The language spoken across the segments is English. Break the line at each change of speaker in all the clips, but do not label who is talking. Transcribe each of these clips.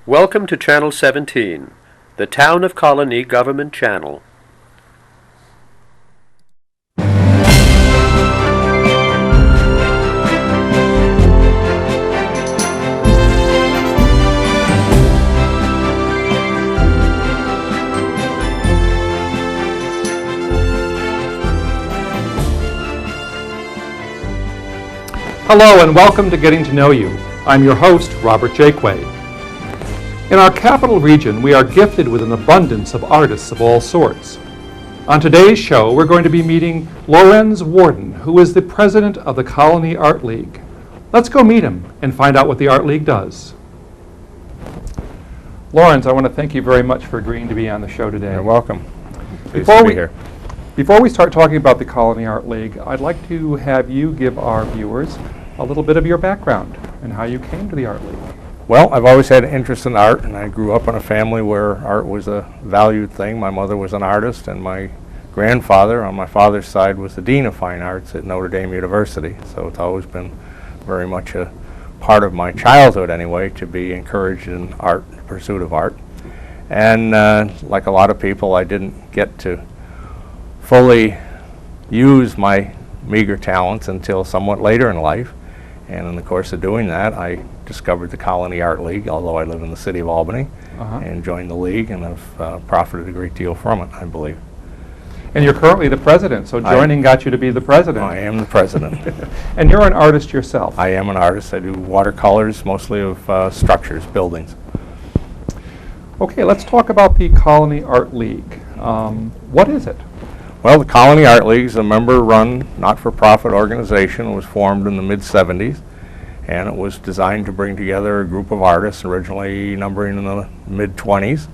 Welcome to Channel 17, the Town of Colonie Government Channel.
Hello and welcome to Getting to Know You. I'm your host, Robert Jaquay. In our capital region, we are gifted with an abundance of artists of all sorts. On today's show, we're going to be meeting Lorenz Worden, who is the president of the Colonie Art League. Let's go meet him and find out what the Art League does. Lorenz, I want to thank you very much for agreeing to be on the show today.
You're welcome. Pleased to be here.
Before we start talking about the Colonie Art League, I'd like to have you give our viewers a little bit of your background and how you came to the Art League.
Well, I've always had an interest in art, and I grew up in a family where art was a valued thing. My mother was an artist, and my grandfather on my father's side was the Dean of Fine Arts at Notre Dame University. So it's always been very much a part of my childhood anyway to be encouraged in art, the pursuit of art. And like a lot of people, I didn't get to fully use my meager talents until somewhat later in life. And in the course of doing that, I discovered the Colonie Art League, although I live in the city of Albany, and joined the league, and have profited a great deal from it, I believe.
And you're currently the president, so joining got you to be the president.
I am the president.
And you're an artist yourself.
I am an artist. I do watercolors, mostly of structures, buildings.
Okay, let's talk about the Colonie Art League. What is it?
Well, the Colonie Art League is a member-run, not-for-profit organization. It was formed in the mid-'70s, and it was designed to bring together a group of artists, originally numbering in the mid-20s.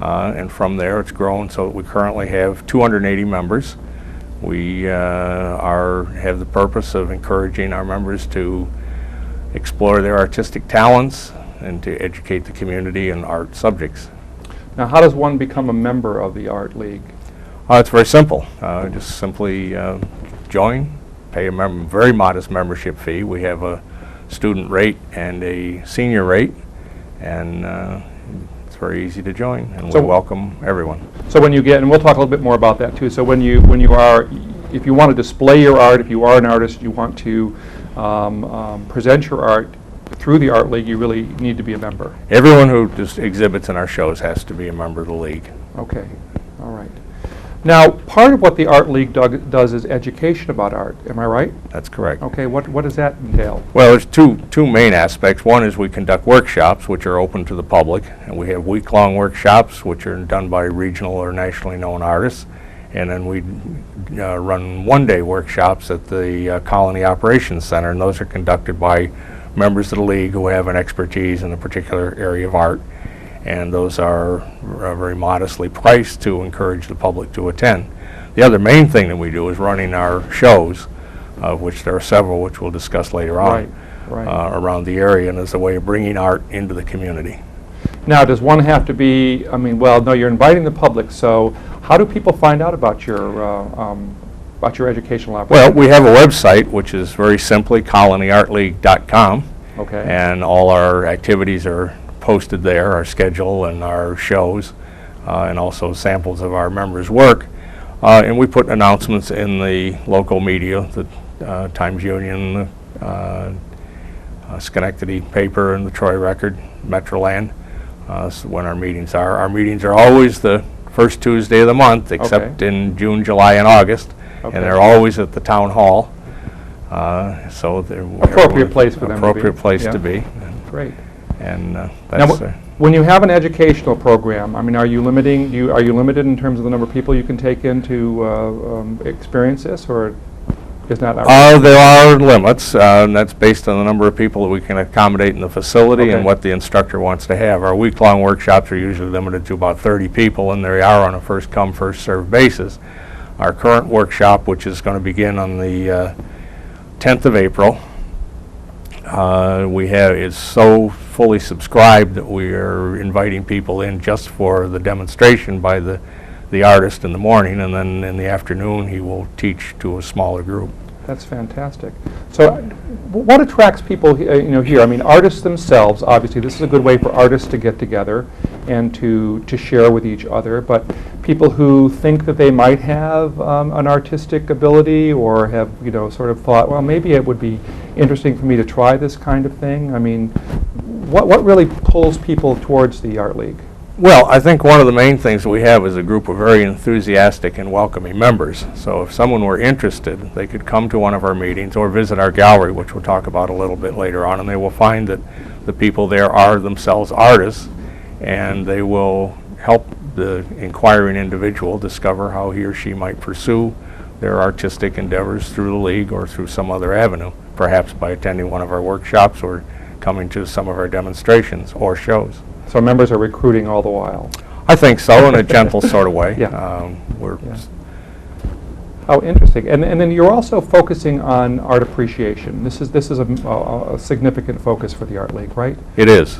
And from there, it's grown so that we currently have 280 members. We have the purpose of encouraging our members to explore their artistic talents and to educate the community in art subjects.
Now, how does one become a member of the Art League?
It's very simple. Just simply join, pay a very modest membership fee. We have a student rate and a senior rate, and it's very easy to join, and we welcome everyone.
So when you get, and we'll talk a little bit more about that too, so when you are, if you want to display your art, if you are an artist, you want to present your art through the Art League, you really need to be a member.
Everyone who just exhibits in our shows has to be a member of the league.
Okay, all right. Now, part of what the Art League does is education about art. Am I right?
That's correct.
Okay, what does that entail?
Well, there's two main aspects. One is we conduct workshops, which are open to the public, and we have week-long workshops, which are done by regional or nationally known artists. And then we run one-day workshops at the Colonie Operations Center, and those are conducted by members of the league who have an expertise in a particular area of art. And those are very modestly priced to encourage the public to attend. The other main thing that we do is running our shows, of which there are several, which we'll discuss later on, around the area, and as a way of bringing art into the community.
Now, does one have to be, I mean, well, no, you're inviting the public, so how do people find out about your educational opportunity?
Well, we have a website, which is very simply colonieartleague.com,
okay,
and all our activities are posted there, our schedule and our shows, and also samples of our members' work. And we put announcements in the local media, the Times-Union, Schenectady paper, and the Troy Record, Metroland, when our meetings are. Our meetings are always the first Tuesday of the month, except in June, July, and August, and they're always at the town hall. So they're
appropriate place for them to be.
Appropriate place to be.
Great.
And
that's now, when you have an educational program, I mean, are you limited in terms of the number of people you can take in to experience this, or is that?
There are limits, and that's based on the number of people that we can accommodate in the facility and what the instructor wants to have. Our week-long workshops are usually limited to about 30 people, and they are on a first-come, first-served basis. Our current workshop, which is going to begin on the 10th of April, is so fully subscribed that we are inviting people in just for the demonstration by the artist in the morning, and then in the afternoon he will teach to a smaller group.
That's fantastic. So, what attracts people, here? I mean, artists themselves. Obviously, this is a good way for artists to get together and to share with each other. But people who think that they might have an artistic ability, or have sort of thought, well, maybe it would be interesting for me to try this kind of thing. I mean, what really pulls people towards the Art League?
Well, I think one of the main things we have is a group of very enthusiastic and welcoming members. So if someone were interested, they could come to one of our meetings or visit our gallery, which we'll talk about a little bit later on, and they will find that the people there are themselves artists, and they will help the inquiring individual discover how he or she might pursue their artistic endeavors through the League or through some other avenue, perhaps by attending one of our workshops or coming to some of our demonstrations or shows.
So members are recruiting all the while.
I think so, in a gentle sort of way.
Yeah. Oh, interesting. And then you're also focusing on art appreciation. This is a significant focus for the Art League, right?
It is.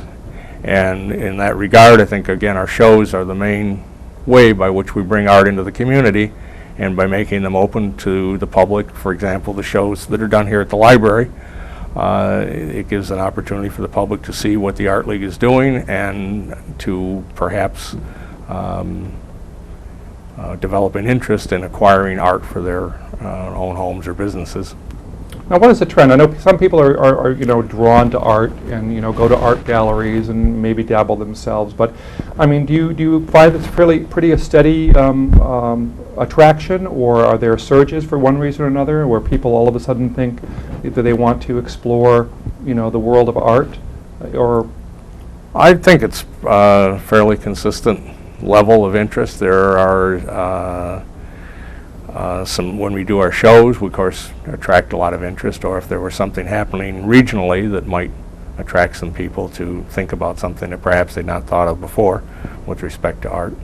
And in that regard, I think, again, our shows are the main way by which we bring art into the community, and by making them open to the public. For example, the shows that are done here at the library, it gives an opportunity for the public to see what the Art League is doing, and to perhaps develop an interest in acquiring art for their own homes or businesses.
Now, what is the trend? I know some people are drawn to art and go to art galleries and maybe dabble themselves. But I mean, do you find it's pretty a steady attraction, or are there surges for one reason or another, where people all of a sudden think that they want to explore the world of art? Or
I think it's fairly consistent level of interest. There are some, when we do our shows, we of course attract a lot of interest, or if there was something happening regionally that might attract some people to think about something that perhaps they'd not thought of before with respect to art.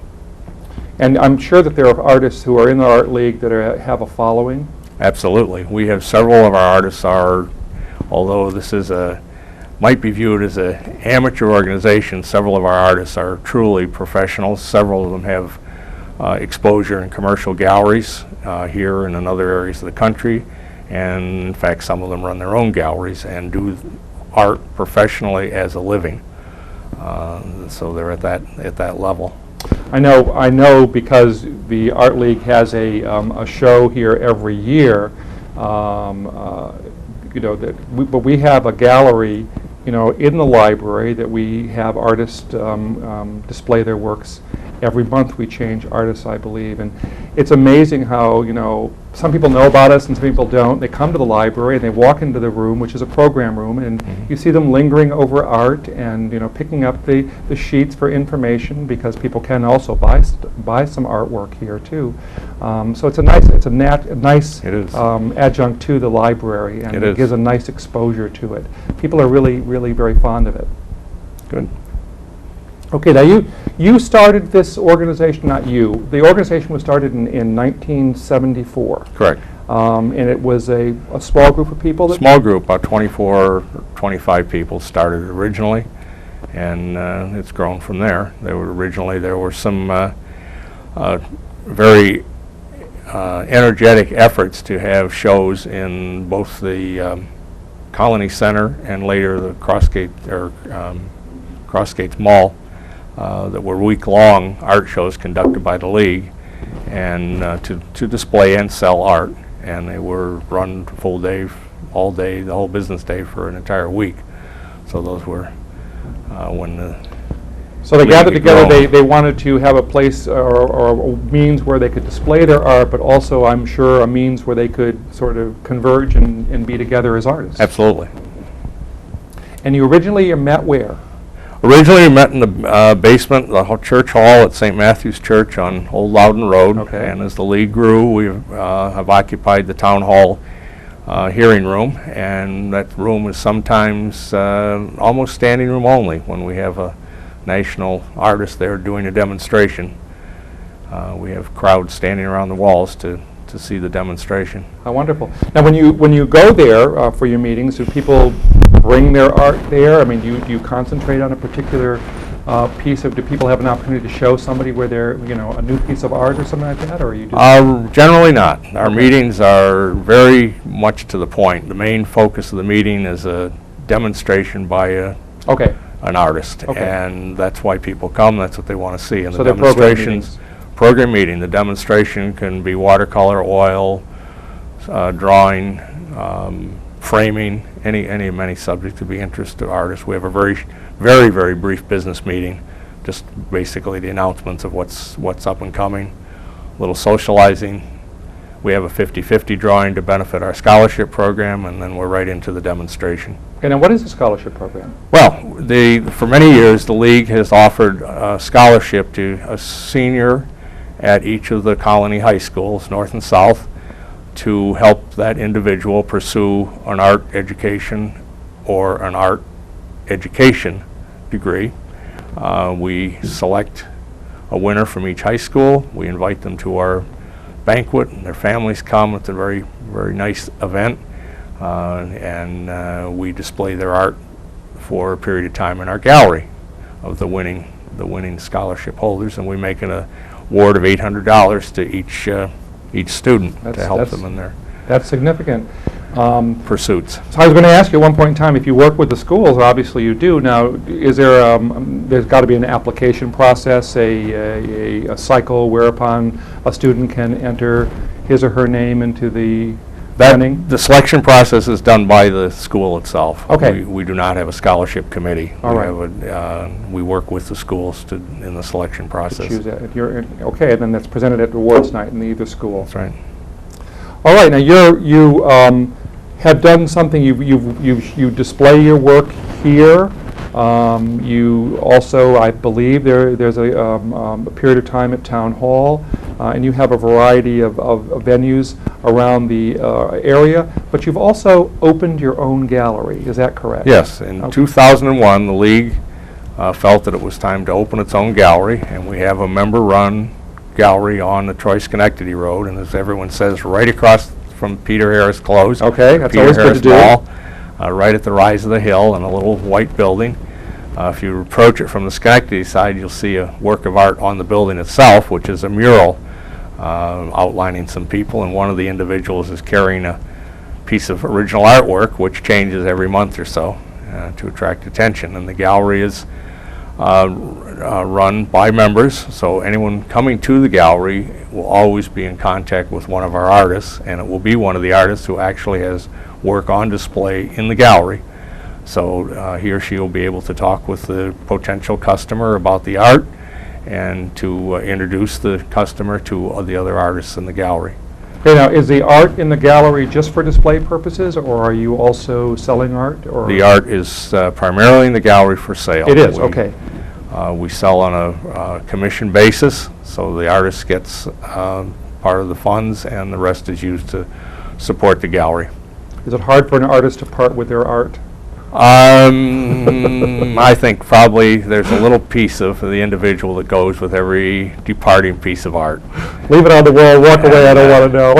And I'm sure that there are artists who are in the Art League that have a following.
Absolutely. We have several of our artists although this is might be viewed as an amateur organization, several of our artists are truly professionals. Several of them have exposure in commercial galleries here and in other areas of the country, and in fact some of them run their own galleries and do art professionally as a living. So they're at that level.
I know because the Art League has a show here every year. But we have a gallery, in the library that we have artists display their works. Every month we change artists, I believe, and it's amazing how some people know about us and some people don't. They come to the library and they walk into the room, which is a program room, and you see them lingering over art and picking up the sheets for information, because people can also buy some artwork here too. So it's a nice adjunct to the library, and it gives a nice exposure to it. People are really very fond of it.
Good.
Okay, now you started this organization, not you. The organization was started in 1974.
Correct.
And it was a small group of people?
Small group, about 24, 25 people started originally, and it's grown from there. There were some very energetic efforts to have shows in both the Colonie Center and later the Crossgates Mall. That were week-long art shows conducted by the League, and to display and sell art, and they were run full day, all day, the whole business day for an entire week. So those were when the
So they gathered together. They wanted to have a place or a means where they could display their art, but also, I'm sure, a means where they could sort of converge and be together as artists.
Absolutely.
And you originally met where?
Originally, we met in the basement, the church hall at St. Matthew's Church on Old Loudon Road.
Okay.
And as the League grew, we have occupied the town hall hearing room, and that room is sometimes almost standing room only when we have a national artist there doing a demonstration. We have crowds standing around the walls to see the demonstration.
How wonderful. Now, when you go there for your meetings, do people bring their art there? I mean, do you concentrate on a particular piece of, do people have an opportunity to show somebody where they're, a new piece of art or something like that, or are you just...
Generally not. Our meetings are very much to the point. The main focus of the meeting is a demonstration by
Okay.
an artist,
Okay.
and that's why people come. That's what they want to see. And
So
the
they're program
demonstrations, program meeting. The demonstration can be watercolor, oil, drawing, framing, many subjects of the interest of artists. We have a very, very brief business meeting, just basically the announcements of what's up and coming, a little socializing. We have a 50-50 drawing to benefit our scholarship program, and then we're right into the demonstration.
Okay, now what is the scholarship program?
Well, for many years, the League has offered a scholarship to a senior at each of the Colonie high schools, north and south, to help that individual pursue an art education or an art education degree. We select a winner from each high school. We invite them to our banquet, and their families come. It's a very, very nice event, and we display their art for a period of time in our gallery of the winning scholarship holders, and we make an award of $800 to each student to help them in their
That's significant.
pursuits.
So I was going to ask you at one point in time, if you work with the schools, obviously you do. Now, is there, there's got to be an application process, a cycle whereupon a student can enter his or her name into the running?
The selection process is done by the school itself.
Okay.
We do not have a scholarship committee.
All right.
We work with the schools in the selection process.
Choose that. If you're okay, then that's presented at awards night in either school.
That's right.
All right. Now you have done something. You display your work here. You also, I believe, there's a period of time at Town Hall, and you have a variety of venues around the area. But you've also opened your own gallery. Is that correct?
Yes. In 2001, the League felt that it was time to open its own gallery, and we have a member-run gallery on the Troy-Schenectady Road, and as everyone says, right across from Peter Harris Close.
Okay, that's
Peter
always good
Harris
to do.
Mall, right at the rise of the hill in a little white building. If you approach it from the Schenectady side, you'll see a work of art on the building itself, which is a mural outlining some people, and one of the individuals is carrying a piece of original artwork, which changes every month or so to attract attention. And the gallery is run by members, so anyone coming to the gallery will always be in contact with one of our artists, and it will be one of the artists who actually has work on display in the gallery. So he or she will be able to talk with the potential customer about the art and to introduce the customer to the other artists in the gallery.
Okay, now, is the art in the gallery just for display purposes, or are you also selling art? Or
The art is primarily in the gallery for sale.
It is, okay.
We sell on a commission basis, so the artist gets part of the funds and the rest is used to support the gallery.
Is it hard for an artist to part with their art?
I think probably there's a little piece of the individual that goes with every departing piece of art.
Leave it on the wall, walk away, I don't want to know.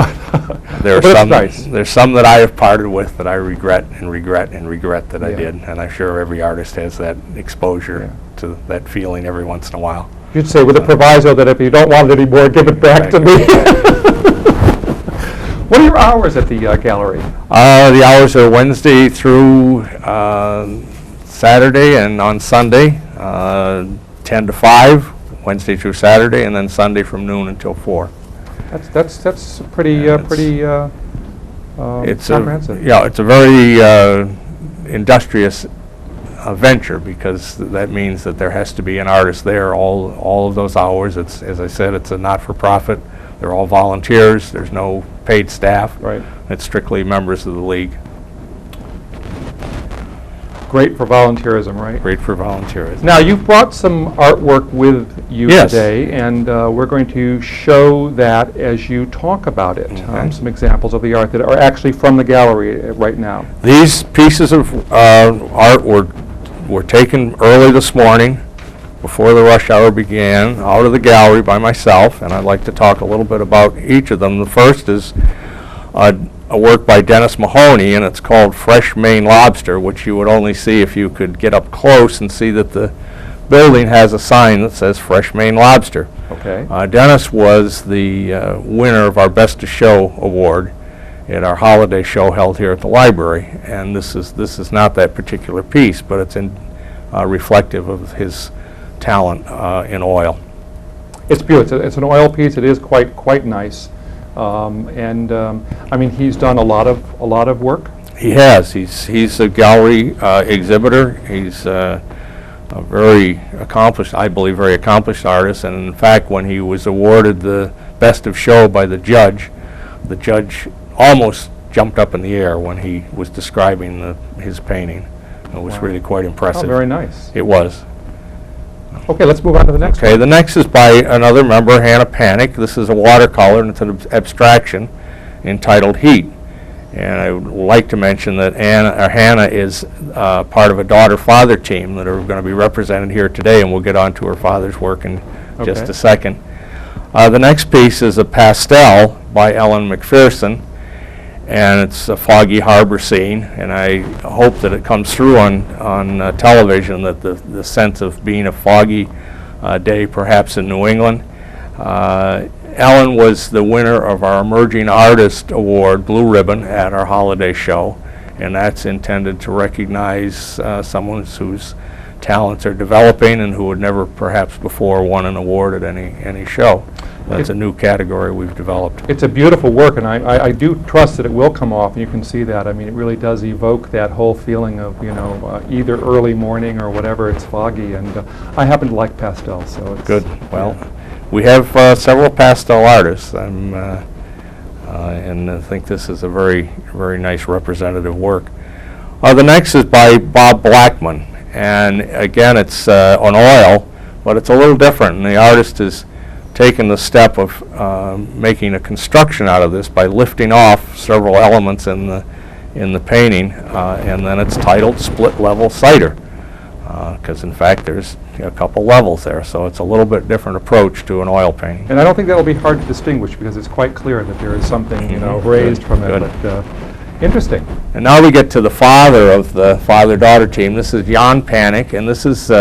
There's
But
some,
it's nice.
there's some that I have parted with that I regret and regret and regret that I
Yeah.
did, and I'm sure every artist has that exposure
Yeah.
to that feeling every once in a while.
You'd say with a proviso that if you don't want it anymore, give it back to me. What are your hours at the gallery?
The hours are Wednesday through Saturday, and on Sunday, 10 to 5, Wednesday through Saturday, and then Sunday from noon until 4.
That's pretty
Yeah, it's-
pretty
It's
comprehensive.
it's a very industrious venture, because that means that there has to be an artist there all of those hours. It's, as I said, it's a not-for-profit. They're all volunteers. There's no paid staff.
Right.
It's strictly members of the League.
Great for volunteerism, right?
Great for volunteers.
Now, you've brought some artwork with you
Yes.
today, and we're going to show that as you talk about it.
Okay.
Some examples of the art that are actually from the gallery right now.
These pieces of art were taken early this morning, before the rush hour began, out of the gallery by myself, and I'd like to talk a little bit about each of them. The first is a work by Dennis Mahoney, and it's called Fresh Maine Lobster, which you would only see if you could get up close and see that the building has a sign that says Fresh Maine Lobster.
Okay.
Dennis was the winner of our Best of Show award at our holiday show held here at the library, and this is not that particular piece, but it's reflective of his talent in oil.
It's beautiful. It's an oil piece. It is quite nice, and I mean, he's done a lot of work.
He has. He's a gallery exhibitor. He's a very accomplished, I believe, very accomplished artist. And in fact, when he was awarded the Best of Show by the judge almost jumped up in the air when he was describing his painting. It was really quite impressive.
Oh, very nice.
It was.
Okay, let's move on to the next
Okay,
one.
the next is by another member, Hannah Panic. This is a watercolor, and it's an abstraction entitled Heat. And I would like to mention that Hannah is part of a daughter-father team that are going to be represented here today, and we'll get on to her father's work in just a second. The next piece is a pastel by Ellen McPherson, and it's a foggy harbor scene, and I hope that it comes through on television, that the sense of being a foggy day perhaps in New England. Ellen was the winner of our Emerging Artist Award, Blue Ribbon, at our holiday show, and that's intended to recognize someone whose talents are developing and who had never perhaps before won an award at any show. That's a new category we've developed.
It's a beautiful work, and I do trust that it will come off, and you can see that. I mean, it really does evoke that whole feeling of, you know, either early morning or whatever, it's foggy, and I happen to like pastels, so it's...
Good. Well, we have several pastel artists, and I think this is a very, very nice representative work. The next is by Bob Blackman, and again, it's on oil, but it's a little different, and the artist is taken the step of making a construction out of this by lifting off several elements in the painting, and then it's titled Split Level Cider, because in fact there's a couple levels there, so it's a little bit different approach to an oil painting.
And I don't think that'll be hard to distinguish, because it's quite clear that there is something, you know, raised from it. But interesting.
And now we get to the father of the father-daughter team. This is Jan Panic, and this is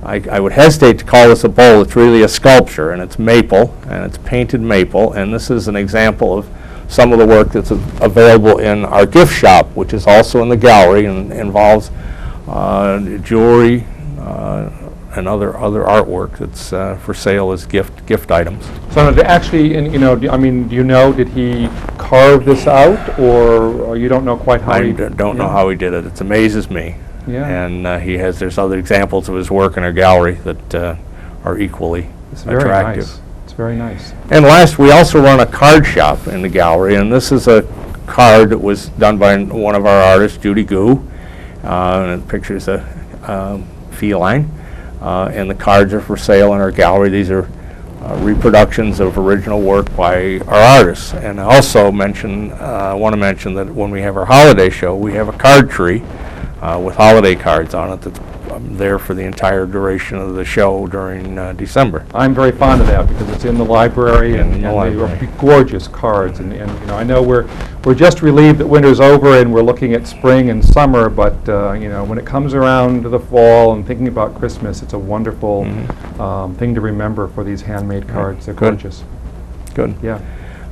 I would hesitate to call this a bowl. It's really a sculpture, and it's maple, and it's painted maple, and this is an example of some of the work that's available in our gift shop, which is also in the gallery and involves jewelry and other artwork that's for sale as gift items.
So actually, you know, I mean, do you know, did he carve this out, or you don't know quite how he...
I don't know how he did it. It amazes me.
Yeah.
And there's other examples of his work in our gallery that are equally attractive.
Nice. It's very nice.
And last, we also run a card shop in the gallery, and this is a card that was done by one of our artists, Judy Goo, and it pictures a feline, and the cards are for sale in our gallery. These are reproductions of original work by our artists. And I also want to mention that when we have our holiday show, we have a card tree with holiday cards on it that's there for the entire duration of the show during December.
I'm very fond of that because it's in the library, and they are gorgeous cards. And you know, I know we're just relieved that winter's over and we're looking at spring and summer, but you know, when it comes around to the fall and thinking about Christmas, it's a wonderful thing to remember for these handmade cards. They're gorgeous.
Good.
Yeah.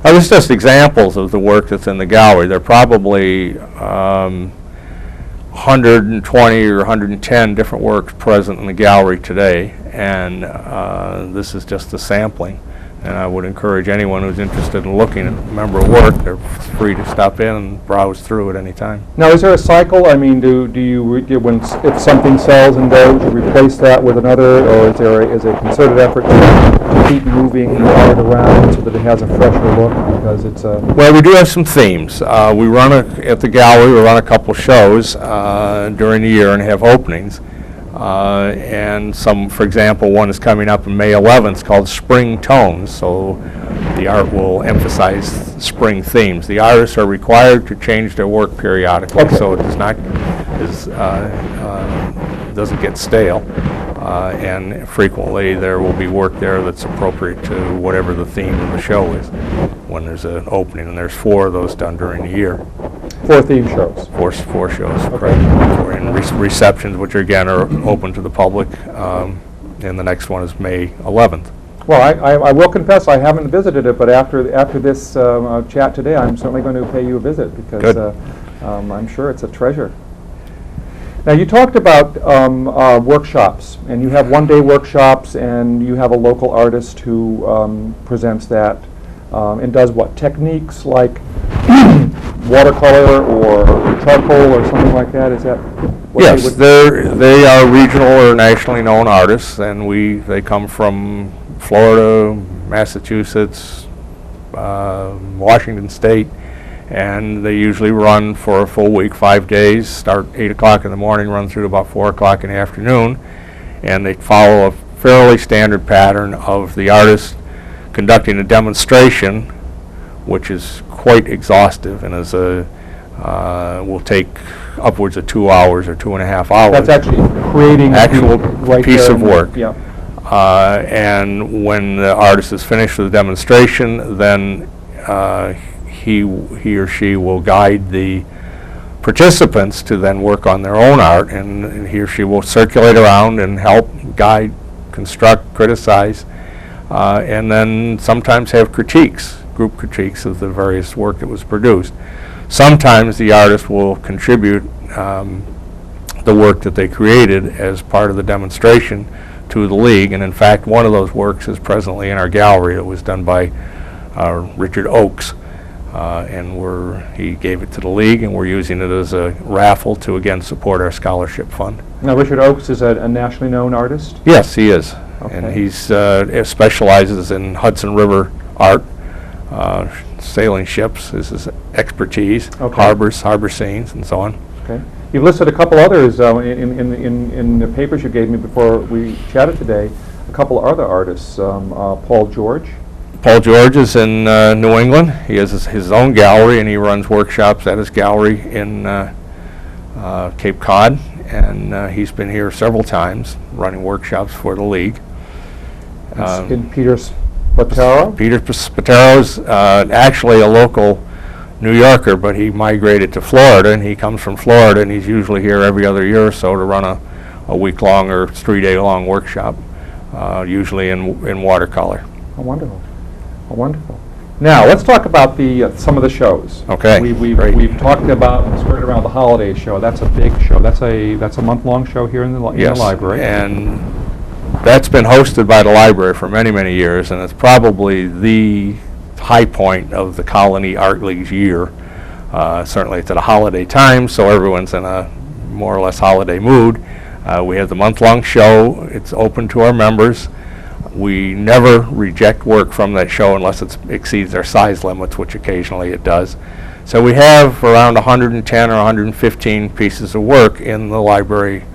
There's just examples of the work that's in the gallery. There are probably 120 or 110 different works present in the gallery today, and this is just a sampling. And I would encourage anyone who's interested in looking at a member of work, they're free to stop in and browse through at any time.
Now, is there a cycle? I mean, do you if something sells and goes, you replace that with another, or is there a concerted effort to keep moving art around so that it has a fresher look? Because it's a...
Well, we do have some themes. We run at the gallery. We run a couple shows during the year and have openings. And for example, one is coming up on May 11th called Spring Tones, so the art will emphasize spring themes. The artists are required to change their work periodically, so it doesn't get stale. and frequently there will be work there that's appropriate to whatever the theme of the show is when there's an opening, and there's 4 of those done during the year.
4 theme shows.
Four shows,
Okay.
correct. And receptions, which again are open to the public, and the next one is May 11th.
Well, I will confess I haven't visited it, but after this chat today, I'm certainly going to pay you a visit because I'm sure it's a treasure. Now, you talked about workshops, and you have one-day workshops, and you have a local artist who presents that and does what? Techniques like watercolor or charcoal or something like that? Is that what
Yes, they are regional or nationally known artists, and they come from Florida, Massachusetts, Washington State, and they usually run for a full week, 5 days, start 8 o'clock in the morning, run through to about 4 o'clock in the afternoon, and they follow a fairly standard pattern of the artist conducting a demonstration, which is quite exhaustive and will take upwards of 2 hours or 2.5 hours.
That's actually creating
actual
right
piece
there
of work.
Yeah.
And when the artist is finished with the demonstration, then he or she will guide the participants to then work on their own art, and he or she will circulate around and help guide, construct, criticize, and then sometimes have group critiques of the various work that was produced. Sometimes the artist will contribute the work that they created as part of the demonstration to the League, and in fact one of those works is presently in our gallery. It was done by Richard Oakes, and he gave it to the League, and we're using it as a raffle to again support our scholarship fund.
Now, Richard Oakes is a nationally known artist?
Yes, he is.
Okay.
And he specializes in Hudson River art. Sailing ships is his expertise,
Okay.
harbor scenes, and so on.
Okay. You've listed a couple others in the papers you gave me before we chatted today, a couple other artists, Paul George.
Paul George is in New England. He has his own gallery, and he runs workshops at his gallery in Cape Cod, and he's been here several times running workshops for the League.
In Peter Spataro?
Peter Spatero's actually a local New Yorker, but he migrated to Florida, and he comes from Florida, and he's usually here every other year or so to run a week-long or 3-day-long workshop, usually in watercolor.
Oh, wonderful. Oh, wonderful. Now, let's talk about some of the shows.
Okay, great.
We've talked about and skirted around the holiday show. That's a big show. That's a month-long show here in the library.
And that's been hosted by the library for many, many years, and it's probably the high point of the Colonie Art League's year. Certainly it's at a holiday time, so everyone's in a more or less holiday mood. We have the month-long show. It's open to our members. We never reject work from that show unless it exceeds our size limits, which occasionally it does. So we have around 110 or 115 pieces of work in the library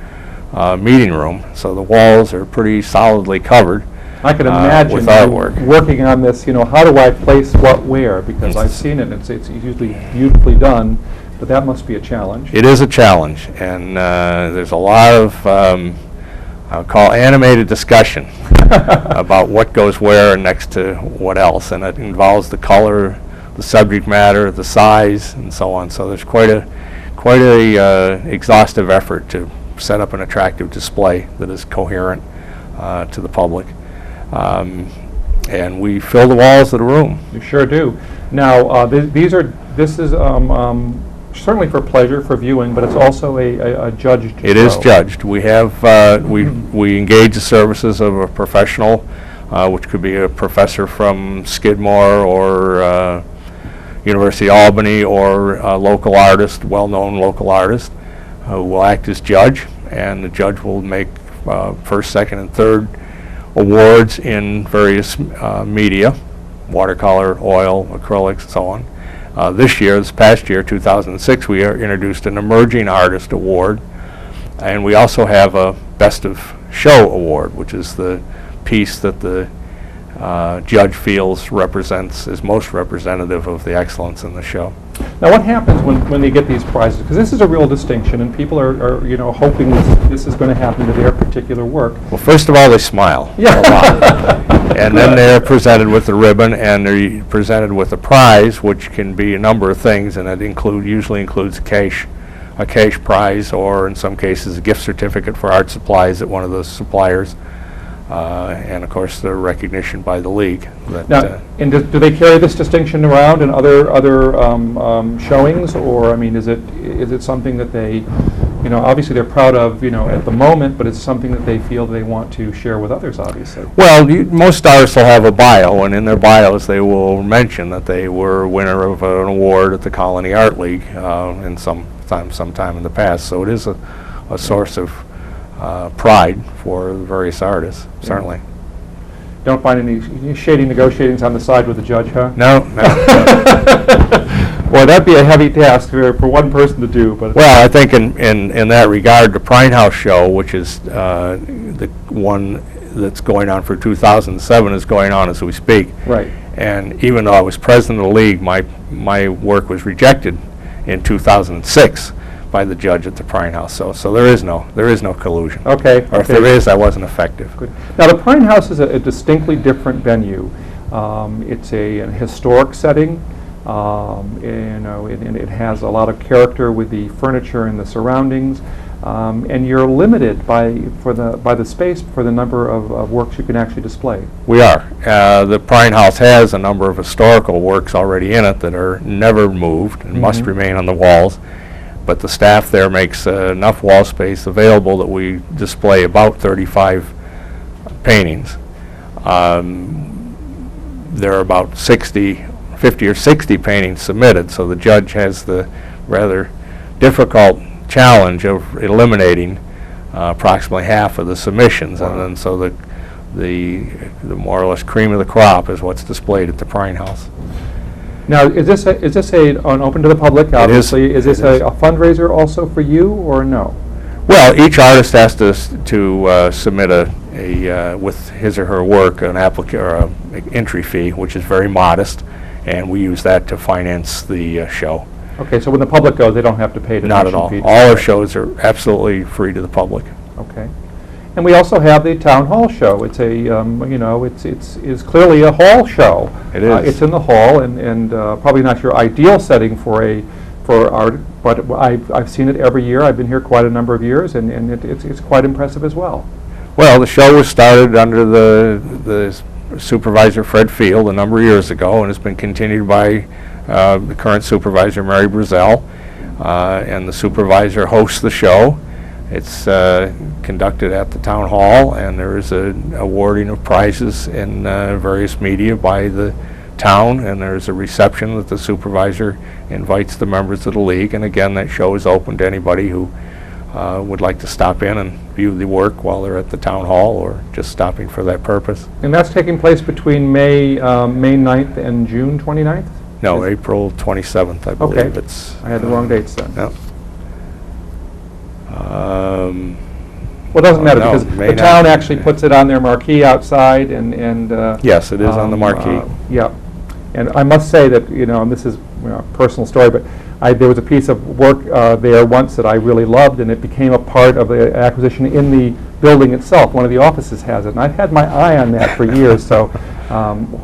meeting room, so the walls are pretty solidly covered.
I can imagine
with artwork.
Working on this, how do I place what where? Because I've seen it, it's usually beautifully done, but that must be a challenge.
It is a challenge, and there's a lot of, I'll call animated discussion about what goes where and next to what else, and it involves the color, the subject matter, the size, and so on. So there's quite a exhaustive effort to set up an attractive display that is coherent to the public. And we fill the walls of the room.
You sure do. Now, this is certainly for pleasure, for viewing, but it's also a judged show.
It is judged. We have we engage the services of a professional, which could be a professor from Skidmore or University of Albany, or a local artist, well-known local artist, who will act as judge, and the judge will make first, second, and third awards in various media, watercolor, oil, acrylics, and so on. This past year, 2006, we introduced an Emerging Artist Award, and we also have a Best of Show Award, which is the piece that the judge feels is most representative of the excellence in the show.
Now, what happens when they get these prizes? Because this is a real distinction, and people are hoping this is going to happen to their particular work.
Well, first of all, they smile a lot. And then they're presented with the ribbon, and they're presented with a prize, which can be a number of things, and it usually includes a cash prize, or in some cases a gift certificate for art supplies at one of the suppliers, and of course the recognition by the league.
Now, and do they carry this distinction around in other showings, or I mean, is it something that they, obviously they're proud of, at the moment, but it's something that they feel they want to share with others, obviously?
Well, most artists will have a bio, and in their bios they will mention that they were winner of an award at the Colonie Art League in sometime in the past. So it is a source of pride for the various artists, certainly.
Don't find any shady negotiatings on the side with the judge, huh?
No.
Well, that'd be a heavy task for one person to do. But
well, I think in that regard, the Prine House show, which is the one that's going on for 2007, is going on as we speak.
Right.
And even though I was president of the league, my work was rejected in 2006 by the judge at the Prine House. So there is no collusion.
Okay.
Or if there is, I wasn't effective.
Good. Now, the Prine House is a distinctly different venue. It's a historic setting. And it has a lot of character with the furniture and the surroundings, and you're limited by the space for the number of works you can actually display.
We are. The Prine House has a number of historical works already in it that are never moved and must remain on the walls, but the staff there makes enough wall space available that we display about 35 paintings. There are about 50 or 60 paintings submitted, so the judge has the rather difficult challenge of eliminating approximately half of the submissions. Wow. And then so the more or less cream of the crop is what's displayed at the Prine House.
Now, is this open to the public? Obviously, is this a fundraiser also for you, or no?
Well, each artist has to submit with his or her work an entry fee, which is very modest, and we use that to finance the show.
Okay, so when the public goes, they don't have to pay the
Not at all. All our shows are absolutely free to the public.
Okay, and we also have the town hall show. It's it's clearly a hall show.
It is.
It's in the hall, and probably not your ideal setting for art, but I've seen it every year. I've been here quite a number of years, and it's quite impressive as well.
Well, the show was started under the supervisor Fred Field a number of years ago, and has been continued by the current supervisor Mary Brazel, and the supervisor hosts the show. It's conducted at the town hall, and there is an awarding of prizes in various media by the town, and there's a reception that the supervisor invites the members of the league, and again, that show is open to anybody who would like to stop in and view the work while they're at the town hall or just stopping for that purpose.
And that's taking place between May 9th and June 29th?
No, April 27th, I believe.
Okay.
It's,
I had the wrong dates then.
No.
Well, it doesn't matter, because
May
the town
9th.
actually puts it on their marquee outside, and
Yes, it is on the marquee.
Yeah, and I must say that, and this is a personal story, but there was a piece of work there once that I really loved, and it became a part of the acquisition in the building itself. One of the offices has it, and I've had my eye on that for years, so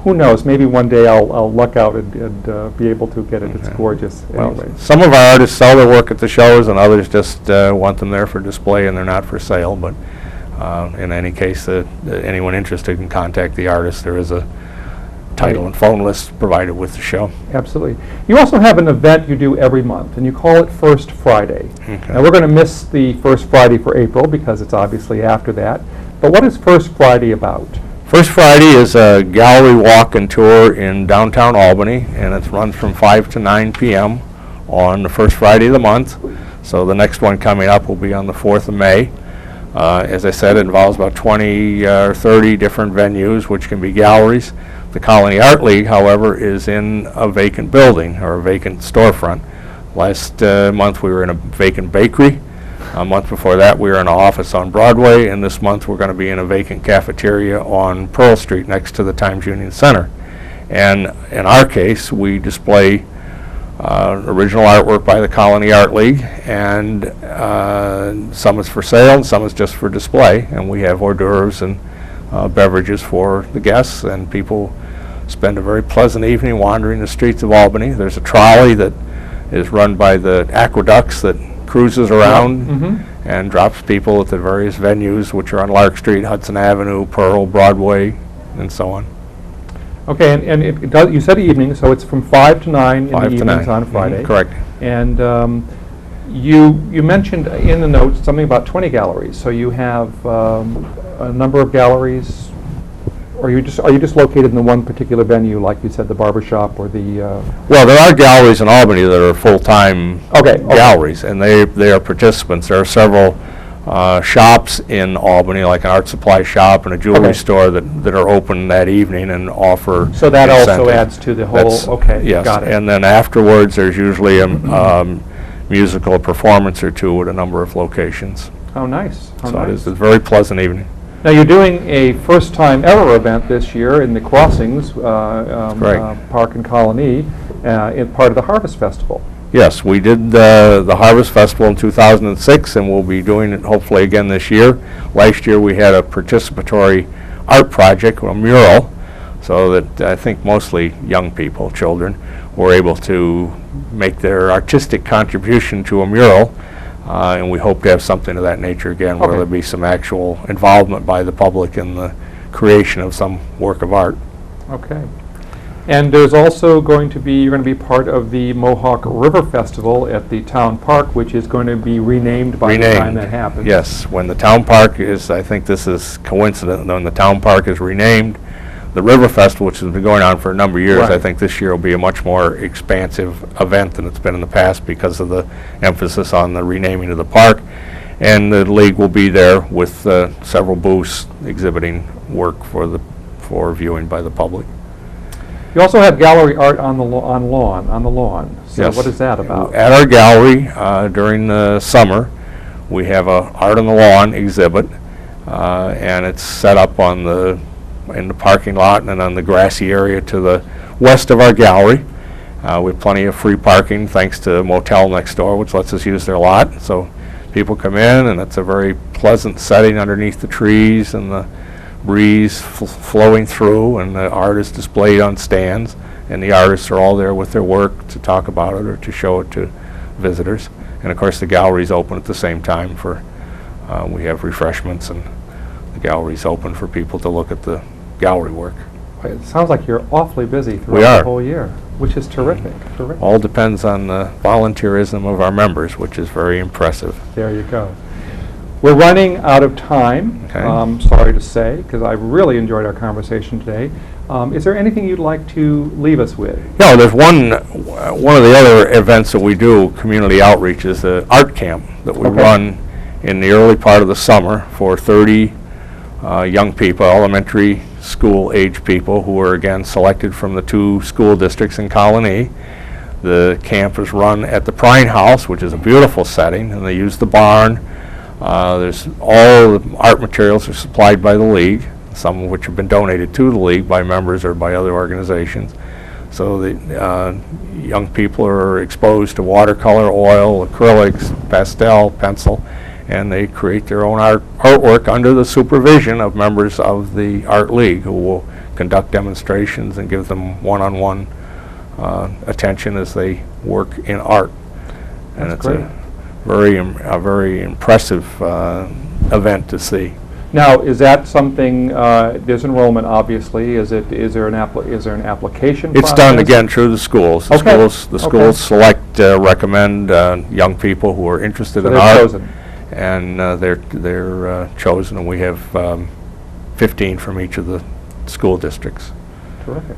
who knows, maybe one day I'll luck out and be able to get it. It's gorgeous.
Well,
anyway.
some of our artists sell their work at the shows, and others just want them there for display, and they're not for sale. But in any case, anyone interested can contact the artist. There is a title and phone list provided with the show.
Absolutely. You also have an event you do every month, and you call it First Friday.
Okay.
Now, we're going to miss the First Friday for April because it's obviously after that. But what is First Friday about?
First Friday is a gallery walk and tour in downtown Albany, and it runs from 5 to 9 p.m. on the first Friday of the month. So the next one coming up will be on the 4th of May. As I said, it involves about 20 or 30 different venues, which can be galleries. The Colonie Art League, however, is in a vacant building or a vacant storefront. Last month we were in a vacant bakery. A month before that we were in an office on Broadway, and this month we're going to be in a vacant cafeteria on Pearl Street next to the Times Union Center. And in our case, we display original artwork by the Colonie Art League, and some is for sale and some is just for display. And we have hors d'oeuvres and beverages for the guests, and people spend a very pleasant evening wandering the streets of Albany. There's a trolley that is run by the aqueducts that cruises around and drops people at the various venues, which are on Lark Street, Hudson Avenue, Pearl, Broadway, and so on.
Okay, and it does, you said evening, so it's from 5 to 9 in the
5 to
evenings
9.
on Friday.
Correct.
And you mentioned in the notes something about 20 galleries. So you have a number of galleries, or are you just located in the one particular venue, like you said, the barber shop or the?
Well, there are galleries in Albany that are full-time
Okay.
galleries, and they are participants. There are several shops in Albany, like an art supply shop and a jewelry store that are open that evening and offer.
So that also
incentive.
adds to the whole. Okay,
Yes,
got it.
and then afterwards, there's usually a musical performance or two at a number of locations.
Oh, nice. Oh,
So
nice.
it is a very pleasant evening.
Now, you're doing a first-time ever event this year in the Crossings Park and Colony, in part of the Harvest Festival.
Yes, we did the Harvest Festival in 2006, and we'll be doing it hopefully again this year. Last year we had a participatory art project, a mural, so that I think mostly young people, children, were able to make their artistic contribution to a mural. And we hope to have something of that nature again, where
Okay.
there'll be some actual involvement by the public in the creation of some work of art.
Okay. And there's also you're going to be part of the Mohawk River Festival at the town park, which is going to be renamed by the time that happens.
Yes, when the town park is, I think this is coincident, when the town park is renamed, the River Festival, which has been going on for a number of years,
Right.
I think this year will be a much more expansive event than it's been in the past because of the emphasis on the renaming of the park. And the league will be there with several booths exhibiting work for viewing by the public.
You also have gallery art on the lawn. So
Yes.
what is that about?
At our gallery during the summer, we have a Art on the Lawn exhibit, and it's set up in the parking lot and on the grassy area to the west of our gallery. We have plenty of free parking thanks to a motel next door, which lets us use their lot. So people come in, and it's a very pleasant setting underneath the trees and the breeze flowing through, and the art is displayed on stands, and the artists are all there with their work to talk about it or to show it to visitors. And of course the gallery's open at the same time we have refreshments, and the gallery's open for people to look at the gallery work.
It sounds like you're awfully busy
We
throughout
are.
the whole year, which is terrific. Terrific.
All depends on the volunteerism of our members, which is very impressive.
There you go. We're running out of time,
Okay.
sorry to say, because I really enjoyed our conversation today. Is there anything you'd like to leave us with?
No, there's one of the other events that we do, community outreach, is the art camp that we
Okay.
run in the early part of the summer for 30 young people, elementary school age people, who are again selected from the 2 school districts in Colonie. The camp is run at the Prine House, which is a beautiful setting, and they use the barn. There's all the art materials are supplied by the league, some of which have been donated to the league by members or by other organizations. So the young people are exposed to watercolor, oil, acrylics, pastel, pencil, and they create their own artwork under the supervision of members of the Art League, who will conduct demonstrations and give them one-on-one attention as they work in art. And
That's
it's
great.
a very impressive event to see.
Now, is that something? There's enrollment, obviously. Is there an application?
It's done
process?
again through the schools. The
Okay.
schools
Okay.
select, recommend young people who are interested
So
in
they're
art,
chosen.
and they're chosen, and we have 15 from each of the school districts.
Terrific.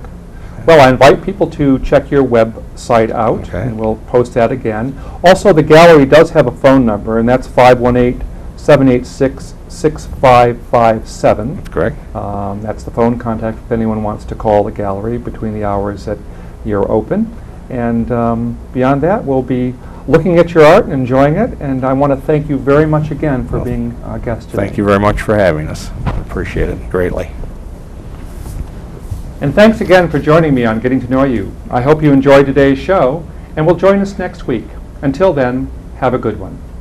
Well, I invite people to check your website out,
Okay.
and we'll post that again. Also, the gallery does have a phone number, and that's 518-786-6557.
Correct?
That's the phone contact if anyone wants to call the gallery between the hours that you're open. And beyond that, we'll be looking at your art and enjoying it. And I want to thank you very much again for
Well,
being our guest today.
Thank you very much for having us. Appreciate it greatly.
And thanks again for joining me on Getting to Know You. I hope you enjoyed today's show. and will join us next week. Until then, have a good one.